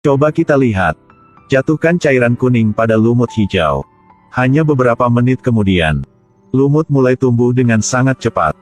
Coba kita lihat. Jatuhkan cairan kuning pada lumut hijau. Hanya beberapa menit kemudian, lumut mulai tumbuh dengan sangat cepat.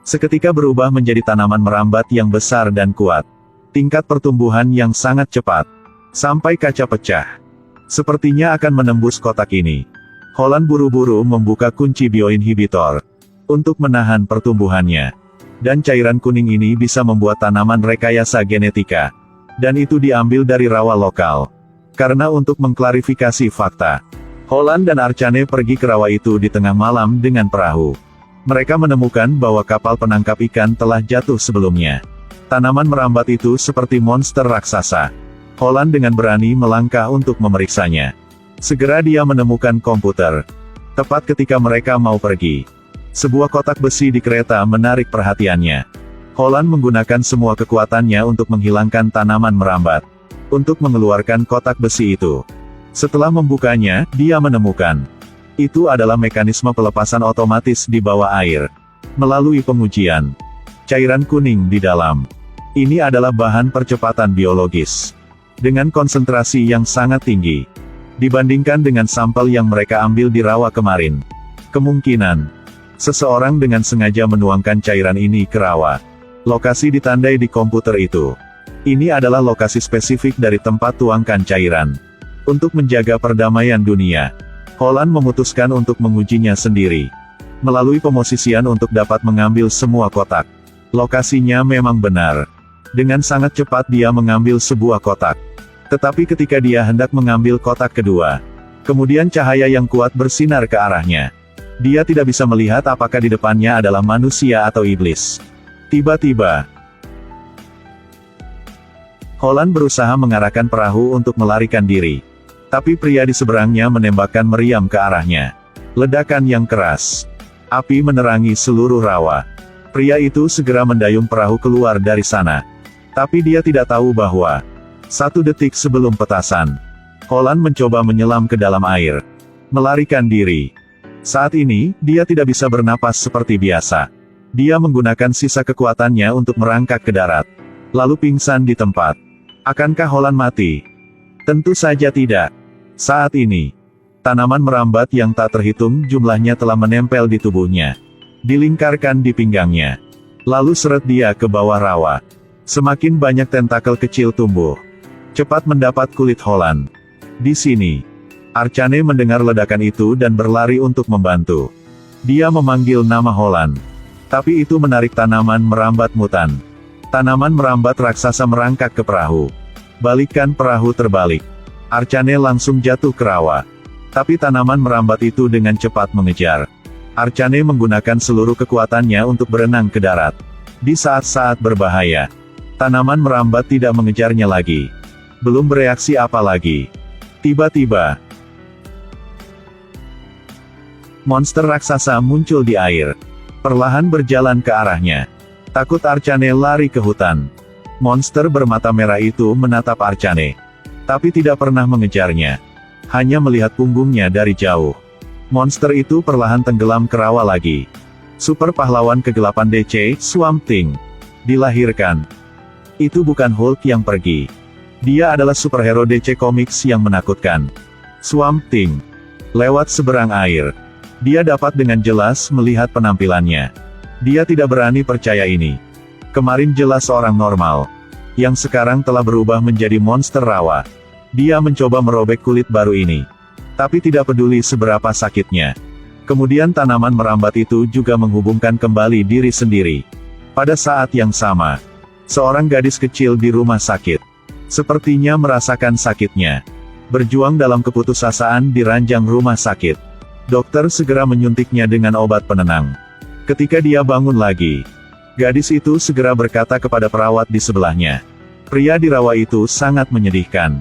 Seketika berubah menjadi tanaman merambat yang besar dan kuat. Tingkat pertumbuhan yang sangat cepat. Sampai kaca pecah. Sepertinya akan menembus kotak ini. Holland buru-buru membuka kunci bioinhibitor untuk menahan pertumbuhannya. Dan cairan kuning ini bisa membuat tanaman rekayasa genetika. Dan itu diambil dari rawa lokal. Karena untuk mengklarifikasi fakta, Holland dan Archane pergi ke rawa itu di tengah malam dengan perahu. Mereka menemukan bahwa kapal penangkap ikan telah jatuh sebelumnya. Tanaman merambat itu seperti monster raksasa. Holland dengan berani melangkah untuk memeriksanya. Segera dia menemukan komputer. Tepat ketika mereka mau pergi, sebuah kotak besi di kereta menarik perhatiannya. Holland menggunakan semua kekuatannya untuk menghilangkan tanaman merambat. Untuk mengeluarkan kotak besi itu. Setelah membukanya, dia menemukan. Itu adalah mekanisme pelepasan otomatis di bawah air. Melalui pengujian. Cairan kuning di dalam. Ini adalah bahan percepatan biologis. Dengan konsentrasi yang sangat tinggi. Dibandingkan dengan sampel yang mereka ambil di rawa kemarin. Kemungkinan. Seseorang dengan sengaja menuangkan cairan ini ke rawa. Lokasi ditandai di komputer itu. Ini adalah lokasi spesifik dari tempat tuangkan cairan. Untuk menjaga perdamaian dunia, Holland memutuskan untuk mengujinya sendiri. Melalui pemosisian untuk dapat mengambil semua kotak. Lokasinya memang benar. Dengan sangat cepat dia mengambil sebuah kotak. Tetapi ketika dia hendak mengambil kotak kedua, kemudian cahaya yang kuat bersinar ke arahnya. Dia tidak bisa melihat apakah di depannya adalah manusia atau iblis. Tiba-tiba, Holland berusaha mengarahkan perahu untuk melarikan diri. Tapi pria di seberangnya menembakkan meriam ke arahnya. Ledakan yang keras. Api menerangi seluruh rawa. Pria itu segera mendayung perahu keluar dari sana. Tapi dia tidak tahu bahwa 1 detik sebelum petasan, Holland mencoba menyelam ke dalam air. Melarikan diri. Saat ini, dia tidak bisa bernapas seperti biasa. Dia menggunakan sisa kekuatannya untuk merangkak ke darat. Lalu pingsan di tempat. Akankah Holland mati? Tentu saja tidak. Saat ini, tanaman merambat yang tak terhitung jumlahnya telah menempel di tubuhnya. Dilingkarkan di pinggangnya. Lalu seret dia ke bawah rawa. Semakin banyak tentakel kecil tumbuh. Cepat mendapat kulit Holland. Di sini, Archane mendengar ledakan itu dan berlari untuk membantu. Dia memanggil nama Holland. Tapi itu menarik tanaman merambat mutan. Tanaman merambat raksasa merangkak ke perahu. Balikkan perahu terbalik. Archane langsung jatuh ke rawa. Tapi tanaman merambat itu dengan cepat mengejar. Archane menggunakan seluruh kekuatannya untuk berenang ke darat. Di saat-saat berbahaya, tanaman merambat tidak mengejarnya lagi. Belum bereaksi apa lagi. Tiba-tiba, monster raksasa muncul di air. Perlahan berjalan ke arahnya. Takut Archane lari ke hutan. Monster bermata merah itu menatap Archane. Tapi tidak pernah mengejarnya. Hanya melihat punggungnya dari jauh. Monster itu perlahan tenggelam ke rawa lagi. Super pahlawan kegelapan DC, Swamp Thing, dilahirkan. Itu bukan Hulk yang pergi. Dia adalah superhero DC Comics yang menakutkan. Swamp Thing. Lewat seberang air. Dia dapat dengan jelas melihat penampilannya. Dia tidak berani percaya ini. Kemarin jelas orang normal. Yang sekarang telah berubah menjadi monster rawa. Dia mencoba merobek kulit baru ini. Tapi tidak peduli seberapa sakitnya. Kemudian tanaman merambat itu juga menghubungkan kembali diri sendiri. Pada saat yang sama, seorang gadis kecil di rumah sakit. Sepertinya merasakan sakitnya. Berjuang dalam keputusasaan di ranjang rumah sakit. Dokter segera menyuntiknya dengan obat penenang. Ketika dia bangun lagi, gadis itu segera berkata kepada perawat di sebelahnya. Pria di rawa itu sangat menyedihkan.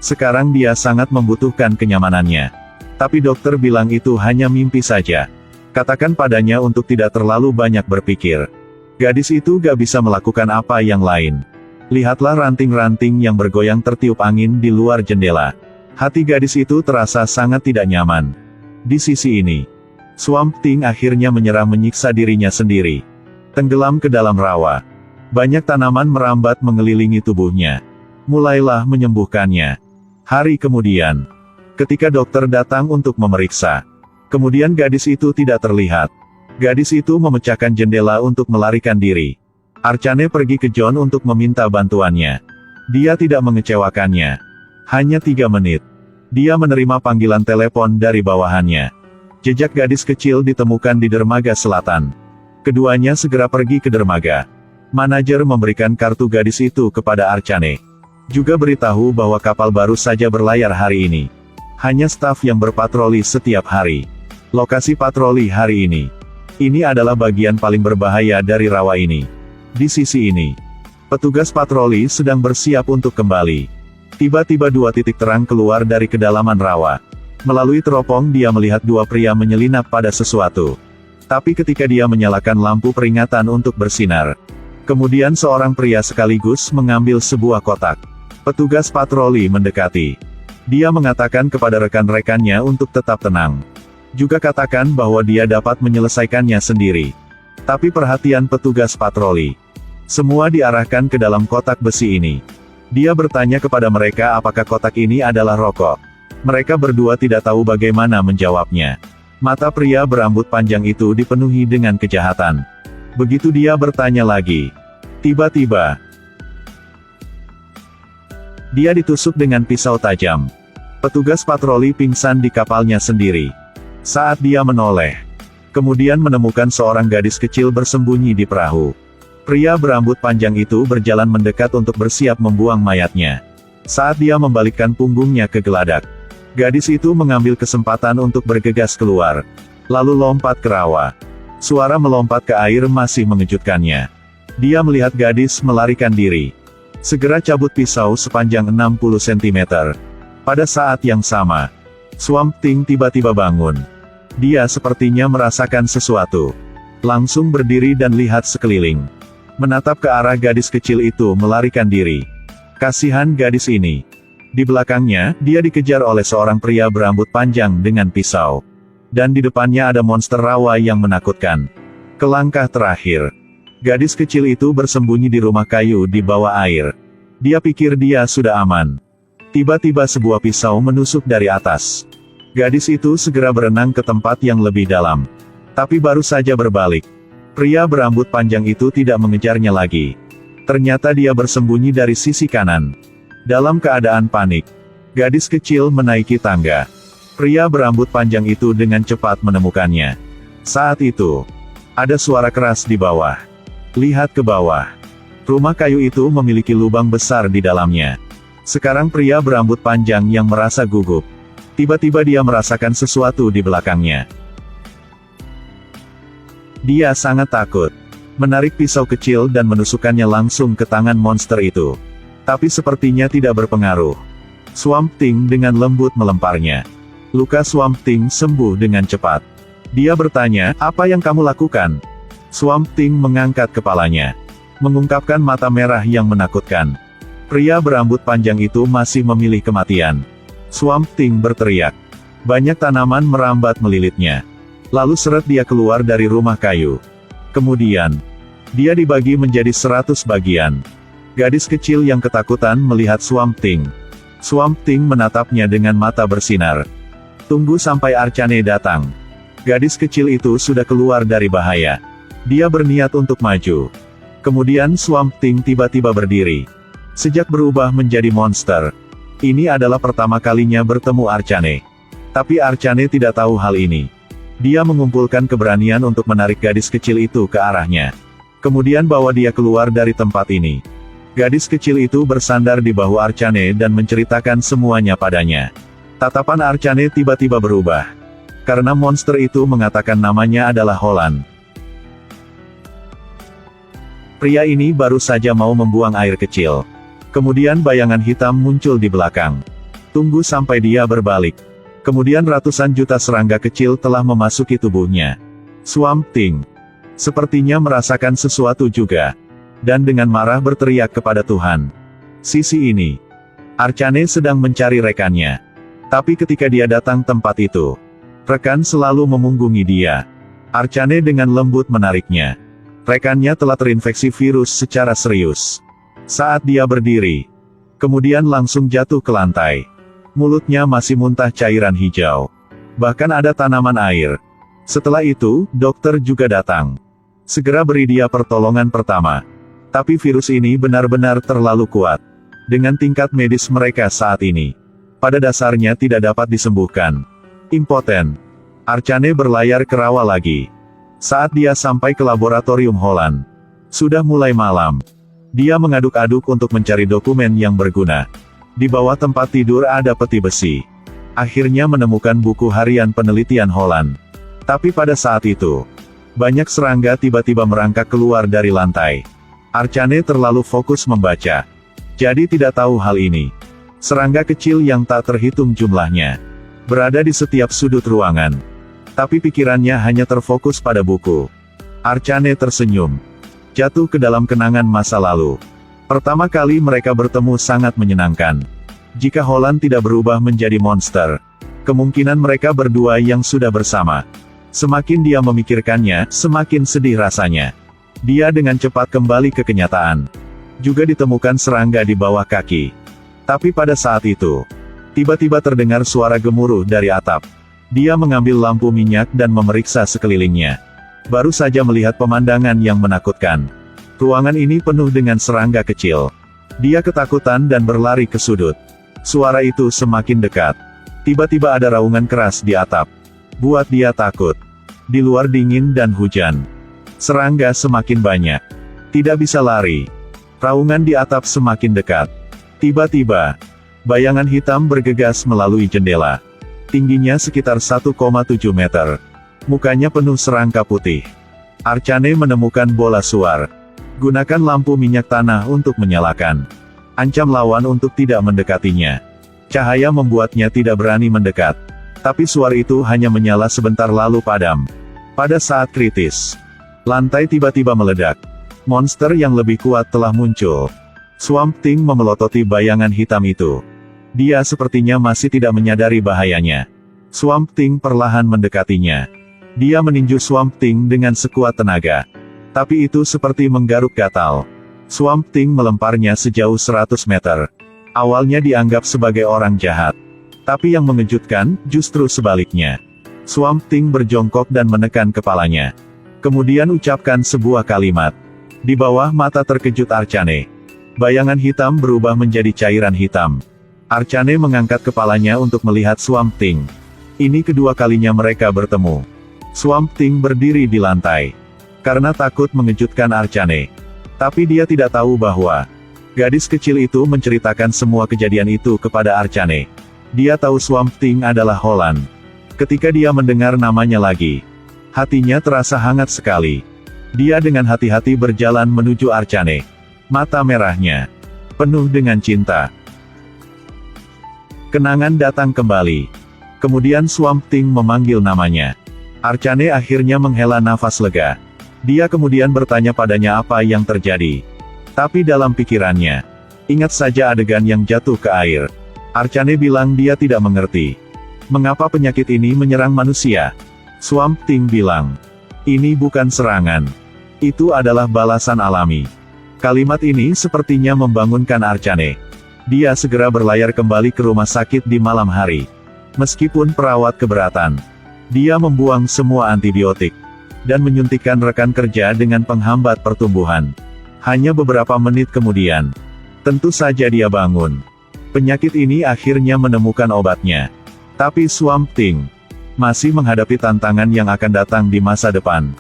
Sekarang dia sangat membutuhkan kenyamanannya. Tapi dokter bilang itu hanya mimpi saja. Katakan padanya untuk tidak terlalu banyak berpikir. Gadis itu gak bisa melakukan apa yang lain. Lihatlah ranting-ranting yang bergoyang tertiup angin di luar jendela. Hati gadis itu terasa sangat tidak nyaman. Di sisi ini, Swamp Thing akhirnya menyerah menyiksa dirinya sendiri. Tenggelam ke dalam rawa. Banyak tanaman merambat mengelilingi tubuhnya. Mulailah menyembuhkannya. Hari kemudian, ketika dokter datang untuk memeriksa, kemudian gadis itu tidak terlihat. Gadis itu memecahkan jendela untuk melarikan diri. Archane pergi ke John untuk meminta bantuannya. Dia tidak mengecewakannya. Hanya 3 menit. Dia menerima panggilan telepon dari bawahannya. Jejak gadis kecil ditemukan di dermaga selatan. Keduanya segera pergi ke dermaga. Manajer memberikan kartu gadis itu kepada Archane. Juga beritahu bahwa kapal baru saja berlayar hari ini. Hanya staf yang berpatroli setiap hari. Lokasi patroli hari ini. Ini adalah bagian paling berbahaya dari rawa ini. Di sisi ini, petugas patroli sedang bersiap untuk kembali. Tiba-tiba 2 titik terang keluar dari kedalaman rawa. Melalui teropong dia melihat 2 pria menyelinap pada sesuatu. Tapi ketika dia menyalakan lampu peringatan untuk bersinar, kemudian seorang pria sekaligus mengambil sebuah kotak. Petugas patroli mendekati. Dia mengatakan kepada rekan-rekannya untuk tetap tenang. Juga katakan bahwa dia dapat menyelesaikannya sendiri. Tapi perhatian petugas patroli. Semua diarahkan ke dalam kotak besi ini. Dia bertanya kepada mereka apakah kotak ini adalah rokok. Mereka berdua tidak tahu bagaimana menjawabnya. Mata pria berambut panjang itu dipenuhi dengan kejahatan. Begitu dia bertanya lagi, tiba-tiba dia ditusuk dengan pisau tajam. Petugas patroli pingsan di kapalnya sendiri. Saat dia menoleh, kemudian menemukan seorang gadis kecil bersembunyi di perahu. Pria berambut panjang itu berjalan mendekat untuk bersiap membuang mayatnya. Saat dia membalikkan punggungnya ke geladak, gadis itu mengambil kesempatan untuk bergegas keluar, lalu lompat ke rawa. Suara melompat ke air masih mengejutkannya. Dia melihat gadis melarikan diri. Segera cabut pisau sepanjang 60 cm. Pada saat yang sama, Swamp Thing tiba-tiba bangun. Dia sepertinya merasakan sesuatu. Langsung berdiri dan lihat sekeliling. Menatap ke arah gadis kecil itu melarikan diri. Kasihan gadis ini. Di belakangnya, dia dikejar oleh seorang pria berambut panjang dengan pisau. Dan di depannya ada monster rawa yang menakutkan. Ke langkah terakhir, gadis kecil itu bersembunyi di rumah kayu di bawah air. Dia pikir dia sudah aman. Tiba-tiba sebuah pisau menusuk dari atas. Gadis itu segera berenang ke tempat yang lebih dalam. Tapi baru saja berbalik, pria berambut panjang itu tidak mengejarnya lagi. Ternyata dia bersembunyi dari sisi kanan. Dalam keadaan panik, gadis kecil menaiki tangga. Pria berambut panjang itu dengan cepat menemukannya. Saat itu, ada suara keras di bawah. Lihat ke bawah. Rumah kayu itu memiliki lubang besar di dalamnya. Sekarang pria berambut panjang yang merasa gugup. Tiba-tiba dia merasakan sesuatu di belakangnya. Dia sangat takut. Menarik pisau kecil dan menusukkannya langsung ke tangan monster itu. Tapi sepertinya tidak berpengaruh. Swamp Thing dengan lembut melemparnya. Luka Swamp Thing sembuh dengan cepat. Dia bertanya, "Apa yang kamu lakukan?" Swamp Thing mengangkat kepalanya. Mengungkapkan mata merah yang menakutkan. Pria berambut panjang itu masih memilih kematian. Swamp Thing berteriak. Banyak tanaman merambat melilitnya. Lalu seret dia keluar dari rumah kayu. Kemudian, dia dibagi menjadi 100 bagian. Gadis kecil yang ketakutan melihat Swamp Thing. Swamp Thing menatapnya dengan mata bersinar. Tunggu sampai Archane datang. Gadis kecil itu sudah keluar dari bahaya. Dia berniat untuk maju. Kemudian Swamp Thing tiba-tiba berdiri. Sejak berubah menjadi monster, ini adalah pertama kalinya bertemu Archane. Tapi Archane tidak tahu hal ini. Dia mengumpulkan keberanian untuk menarik gadis kecil itu ke arahnya. Kemudian bawa dia keluar dari tempat ini. Gadis kecil itu bersandar di bahu Archane dan menceritakan semuanya padanya. Tatapan Archane tiba-tiba berubah. Karena monster itu mengatakan namanya adalah Holland. Pria ini baru saja mau membuang air kecil. Kemudian bayangan hitam muncul di belakang. Tunggu sampai dia berbalik. Kemudian ratusan juta serangga kecil telah memasuki tubuhnya. Swamp Thing sepertinya merasakan sesuatu juga. Dan dengan marah berteriak kepada Tuhan. Sisi ini, Archane sedang mencari rekannya. Tapi ketika dia datang tempat itu, rekan selalu memunggungi dia. Archane dengan lembut menariknya. Rekannya telah terinfeksi virus secara serius. Saat dia berdiri, kemudian langsung jatuh ke lantai. Mulutnya masih muntah cairan hijau. Bahkan ada tanaman air. Setelah itu, dokter juga datang. Segera beri dia pertolongan pertama. Tapi virus ini benar-benar terlalu kuat. Dengan tingkat medis mereka saat ini, pada dasarnya tidak dapat disembuhkan. Impoten. Archane berlayar ke rawa lagi. Saat dia sampai ke laboratorium Holland, sudah mulai malam. Dia mengaduk-aduk untuk mencari dokumen yang berguna. Di bawah tempat tidur ada peti besi. Akhirnya menemukan buku harian penelitian Holland. Tapi pada saat itu, banyak serangga tiba-tiba merangkak keluar dari lantai. Archane terlalu fokus membaca, jadi tidak tahu hal ini. Serangga kecil yang tak terhitung jumlahnya berada di setiap sudut ruangan. Tapi pikirannya hanya terfokus pada buku. Archane tersenyum, jatuh ke dalam kenangan masa lalu. Pertama kali mereka bertemu sangat menyenangkan. Jika Holland tidak berubah menjadi monster, kemungkinan mereka berdua yang sudah bersama. Semakin dia memikirkannya, semakin sedih rasanya. Dia dengan cepat kembali ke kenyataan. Juga ditemukan serangga di bawah kaki. Tapi pada saat itu, tiba-tiba terdengar suara gemuruh dari atap. Dia mengambil lampu minyak dan memeriksa sekelilingnya. Baru saja melihat pemandangan yang menakutkan. Ruangan ini penuh dengan serangga kecil. Dia ketakutan dan berlari ke sudut. Suara itu semakin dekat. Tiba-tiba ada raungan keras di atap. Buat dia takut. Di luar dingin dan hujan. Serangga semakin banyak. Tidak bisa lari. Raungan di atap semakin dekat. Tiba-tiba, bayangan hitam bergegas melalui jendela. Tingginya sekitar 1,7 meter. Mukanya penuh serangga putih. Archane menemukan bola suar. Gunakan lampu minyak tanah untuk menyalakan. Ancam lawan untuk tidak mendekatinya. Cahaya membuatnya tidak berani mendekat. Tapi suar itu hanya menyala sebentar lalu padam. Pada saat kritis, lantai tiba-tiba meledak. Monster yang lebih kuat telah muncul. Swamp Thing memelototi bayangan hitam itu. Dia sepertinya masih tidak menyadari bahayanya. Swamp Thing perlahan mendekatinya. Dia meninju Swamp Thing dengan sekuat tenaga. Tapi itu seperti menggaruk gatal. Swamp Thing melemparnya sejauh 100 meter. Awalnya dianggap sebagai orang jahat. Tapi yang mengejutkan, justru sebaliknya. Swamp Thing berjongkok dan menekan kepalanya. Kemudian ucapkan sebuah kalimat. Di bawah mata terkejut Archane, bayangan hitam berubah menjadi cairan hitam. Archane mengangkat kepalanya untuk melihat Swamp Thing. Ini kedua kalinya mereka bertemu. Swamp Thing berdiri di lantai. Karena takut mengejutkan Archane. Tapi dia tidak tahu bahwa gadis kecil itu menceritakan semua kejadian itu kepada Archane. Dia tahu Swamp Thing adalah Holland. Ketika dia mendengar namanya lagi, hatinya terasa hangat sekali. Dia dengan hati-hati berjalan menuju Archane. Mata merahnya penuh dengan cinta. Kenangan datang kembali. Kemudian Swamp Thing memanggil namanya. Archane akhirnya menghela nafas lega. Dia kemudian bertanya padanya apa yang terjadi. Tapi dalam pikirannya, ingat saja adegan yang jatuh ke air. Archane bilang dia tidak mengerti. Mengapa penyakit ini menyerang manusia? Swamp Thing bilang, ini bukan serangan. Itu adalah balasan alami. Kalimat ini sepertinya membangunkan Archane. Dia segera berlayar kembali ke rumah sakit di malam hari. Meskipun perawat keberatan, dia membuang semua antibiotik dan menyuntikkan rekan kerja dengan penghambat pertumbuhan. Hanya beberapa menit kemudian, tentu saja dia bangun. Penyakit ini akhirnya menemukan obatnya. Tapi Swamp Thing masih menghadapi tantangan yang akan datang di masa depan.